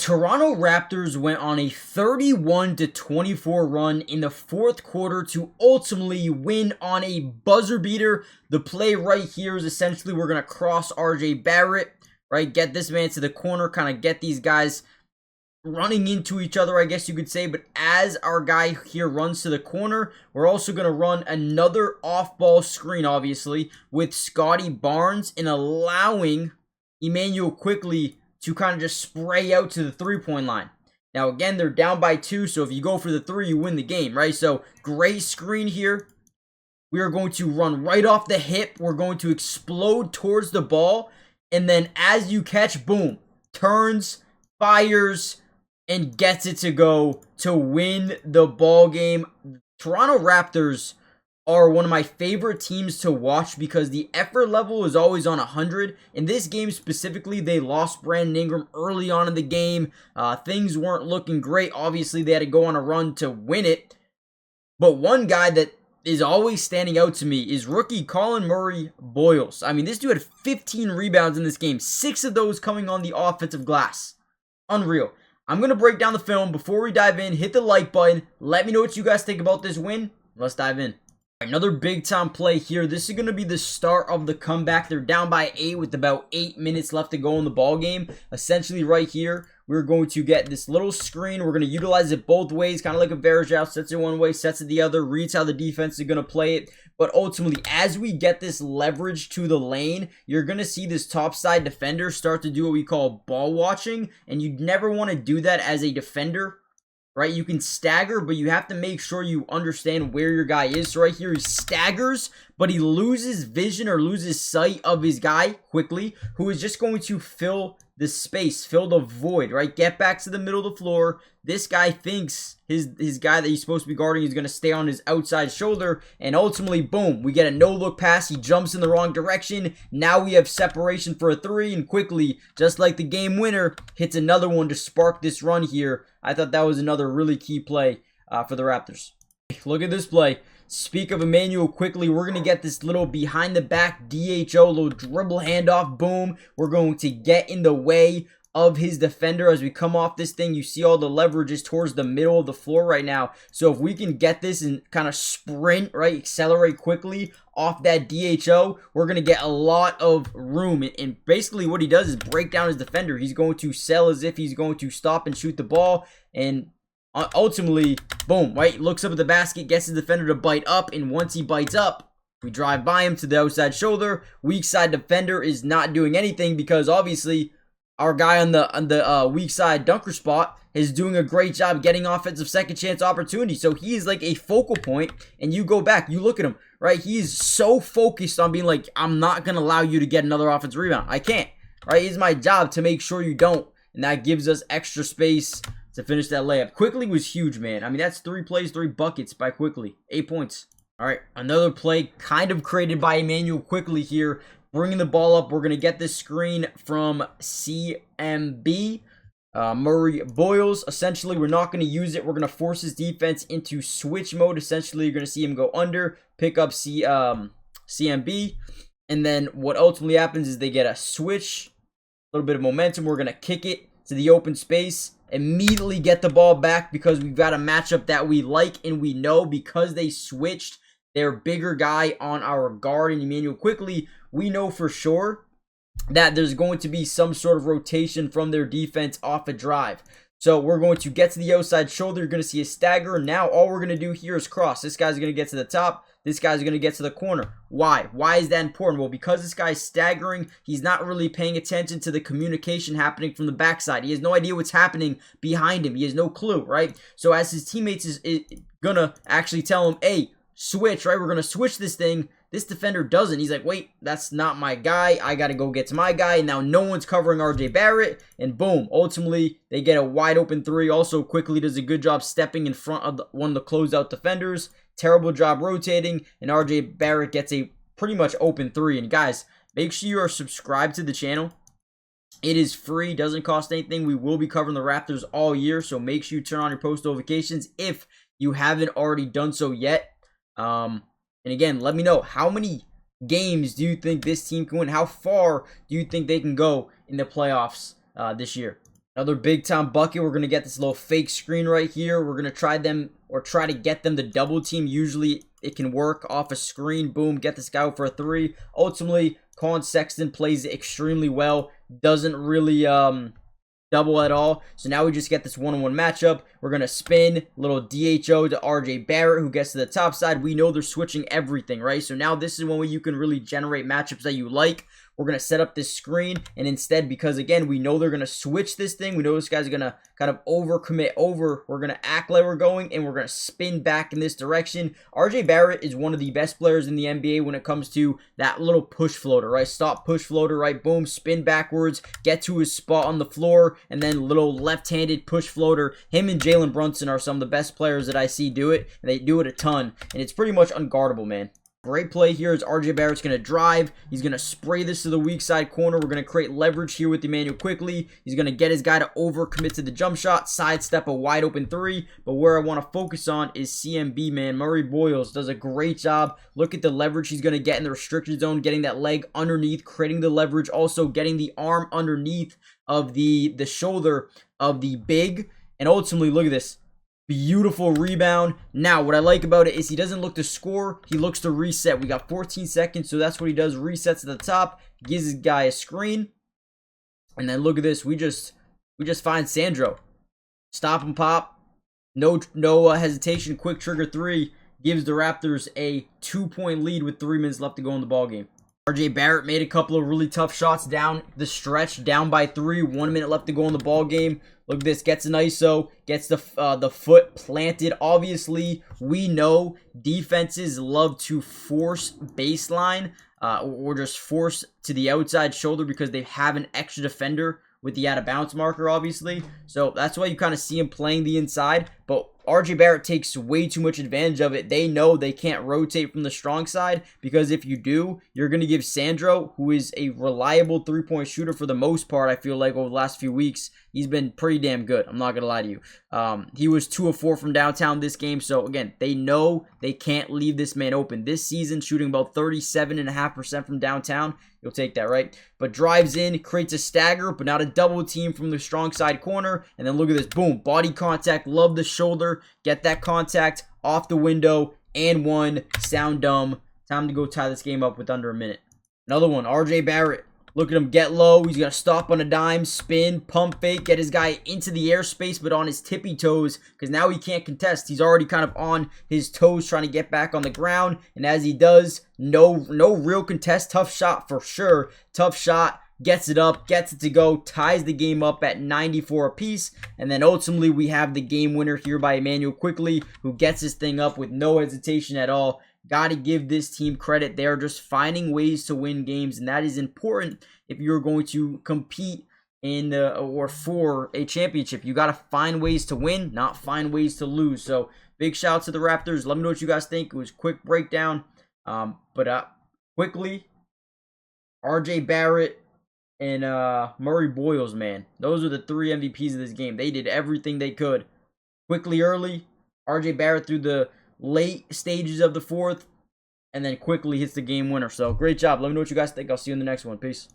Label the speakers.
Speaker 1: Toronto Raptors went on a 31-24 run in the fourth quarter to ultimately win on a buzzer beater. The play right here is essentially we're going to cross Barrett, right? Get this man to the corner, kind of get these guys running into each other, I guess you could say. But as our guy here runs to the corner, we're also going to run another off-ball screen, obviously, with Scotty Barnes and allowing Emanuel Quickley to kind of just spray out to the three-point line. Now, again, they're down by 2, so if you go for the 3, you win the game, right? So, great screen here. We are going to run right off the hip. We're going to explode towards the ball, and then as you catch, boom, turns, fires, and gets it to go to win the ball game. Toronto Raptors are one of my favorite teams to watch because the effort level is always on 100. In this game specifically, they lost Brandon Ingram early on in the game. Things weren't looking great. Obviously, they had to go on a run to win it. But one guy that is always standing out to me is rookie Colin Murray-Boyles. I mean, this dude had 15 rebounds in this game, 6 of those coming on the offensive glass. Unreal. I'm going to break down the film. Before we dive in, hit the like button. Let me know what you guys think about this win. Let's dive in. Another big time play here. This is going to be the start of the comeback. They're down by 8 with about 8 minutes left to go in the ball game. Essentially right here, we're going to get this little screen. We're going to utilize it both ways, kind of like a Barrett sets it one way, sets it the other, reads how the defense is going to play it. But ultimately, as we get this leverage to the lane, you're going to see this topside defender start to do what we call ball watching. And you never want to do that as a defender, right? You can stagger, but you have to make sure you understand where your guy is. So right here, he staggers, but he loses vision or loses sight of his guy quickly, who is just going to fill the space, fill the void, right? Get back to the middle of the floor. This guy thinks his guy that he's supposed to be guarding is going to stay on his outside shoulder, and ultimately, boom, we get a no-look pass. He jumps in the wrong direction. Now we have separation for a 3, and Quickley, just like the game winner, hits another one to spark this run here. I thought that was another really key play for the Raptors. Look at this play. Speak of Emanuel Quickley, we're going to get this little behind the back DHO, little dribble handoff, boom. We're going to get in the way of his defender as we come off this thing. You see all the leverage is towards the middle of the floor right now. So if we can get this and kind of sprint, right, accelerate quickly off that DHO, we're going to get a lot of room. And basically what he does is break down his defender. He's going to sell as if he's going to stop and shoot the ball, and ultimately, boom, right? Looks up at the basket, gets his defender to bite up, and once he bites up, we drive by him to the outside shoulder. Weak side defender is not doing anything because obviously our guy on the weak side dunker spot is doing a great job getting offensive second chance opportunity. So he is like a focal point, and you go back, you look at him, right? He is so focused on being like, I'm not going to allow you to get another offensive rebound. I can't, right? It's my job to make sure you don't, and that gives us extra space to finish that layup. Quickley was huge, man. I mean, that's 3 plays, 3 buckets by Quickley. 8 points. All right, another play kind of created by Emanuel Quickley here. Bringing the ball up, we're going to get this screen from CMB. Murray-Boyles. Essentially, we're not going to use it. We're going to force his defense into switch mode. Essentially, you're going to see him go under, pick up CMB. And then what ultimately happens is they get a switch, a little bit of momentum. We're going to kick it to the open space. Immediately get the ball back because we've got a matchup that we like and we know because they switched their bigger guy on our guard and Emanuel Quickley. We know for sure that there's going to be some sort of rotation from their defense off a drive. So we're going to get to the outside shoulder. You're going to see a stagger. Now all we're going to do here is cross. This guy's going to get to the top. This guy's going to get to the corner. Why? Why is that important? Well, because this guy's staggering, he's not really paying attention to the communication happening from the backside. He has no idea what's happening behind him. He has no clue, right? So as his teammates is going to actually tell him, hey, switch, right? We're going to switch this thing. This defender doesn't. He's like, wait, that's not my guy. I got to go get to my guy. And now no one's covering Barrett. And boom, ultimately, they get a wide open 3. Also, Quickley does a good job stepping in front of one of the closeout defenders. Terrible job rotating. And Barrett gets a pretty much open 3. And guys, make sure you are subscribed to the channel. It is free, doesn't cost anything. We will be covering the Raptors all year. So make sure you turn on your post notifications if you haven't already done so yet. And again, let me know, how many games do you think this team can win? How far do you think they can go in the playoffs this year? Another big time bucket. We're going to get this little fake screen right here. We're going to try to get them to double team. Usually it can work off a screen. Boom, get this guy out for a 3. Ultimately, Colin Sexton plays it extremely well. Doesn't really double at all. So now we just get this one-on-one matchup. We're going to spin, little DHO to RJ Barrett, who gets to the top side. We know they're switching everything, right? So now this is one way you can really generate matchups that you like. We're going to set up this screen, and instead, because again, we know they're going to switch this thing. We know this guy's going to kind of overcommit over. We're going to act like we're going, and we're going to spin back in this direction. RJ Barrett is one of the best players in the NBA when it comes to that little push floater, right? Stop push floater, right? Boom, spin backwards, get to his spot on the floor, and then little left-handed push floater. Him and Jalen Brunson are some of the best players that I see do it, and they do it a ton, and it's pretty much unguardable, man. Great play here as RJ Barrett's going to drive. He's going to spray this to the weak side corner. We're going to create leverage here with Emanuel Quickley. He's going to get his guy to overcommit to the jump shot, sidestep a wide open 3. But where I want to focus on is CMB, man. Murray Boyles does a great job. Look at the leverage he's going to get in the restricted zone, getting that leg underneath, creating the leverage, also getting the arm underneath of the shoulder of the big. And ultimately, look at this. Beautiful rebound. Now, what I like about it is he doesn't look to score. He looks to reset. We got 14 seconds, so that's what he does. Resets at the top, gives his guy a screen. And then look at this. We just find Sandro. Stop and pop. No hesitation. Quick trigger 3. Gives the Raptors a 2-point lead with 3 minutes left to go in the ballgame. RJ Barrett made a couple of really tough shots down the stretch, down by 3. 1 minute left to go in the ball game. Look at this, gets an ISO, gets the foot planted. Obviously, we know defenses love to force baseline or just force to the outside shoulder because they have an extra defender with the out of bounds marker, obviously. So that's why you kind of see him playing the inside. But RJ Barrett takes way too much advantage of it. They know they can't rotate from the strong side because if you do, you're going to give Sandro, who is a reliable 3-point shooter for the most part, I feel like over the last few weeks, he's been pretty damn good. I'm not going to lie to you. He was 2 of 4 from downtown this game. So again, they know they can't leave this man open. This season, shooting about 37.5% from downtown. You'll take that, right? But drives in, creates a stagger, but not a double team from the strong side corner. And then look at this. Boom. Body contact. Love the shoulder. Get that contact off the window. And 1. Sound dumb. Time to go tie this game up with under a minute. Another one. RJ Barrett. Look at him get low. He's going to stop on a dime, spin, pump fake, get his guy into the airspace, but on his tippy toes because now he can't contest. He's already kind of on his toes trying to get back on the ground. And as he does, no real contest. Tough shot for sure. Tough shot. Gets it up, gets it to go, ties the game up at 94 apiece. And then ultimately we have the game winner here by Emanuel Quickley, who gets this thing up with no hesitation at all. Got to give this team credit. They are just finding ways to win games, and that is important if you're going to compete in or for a championship. You got to find ways to win, not find ways to lose. So big shout out to the Raptors. Let me know what you guys think. It was a quick breakdown. Quickley, RJ Barrett, and Murray Boyles, man. Those are the 3 MVPs of this game. They did everything they could. Quickley early, RJ Barrett through the late stages of the 4th, and then Quickley hits the game winner. So great job. Let me know what you guys think. I'll see you in the next one. Peace.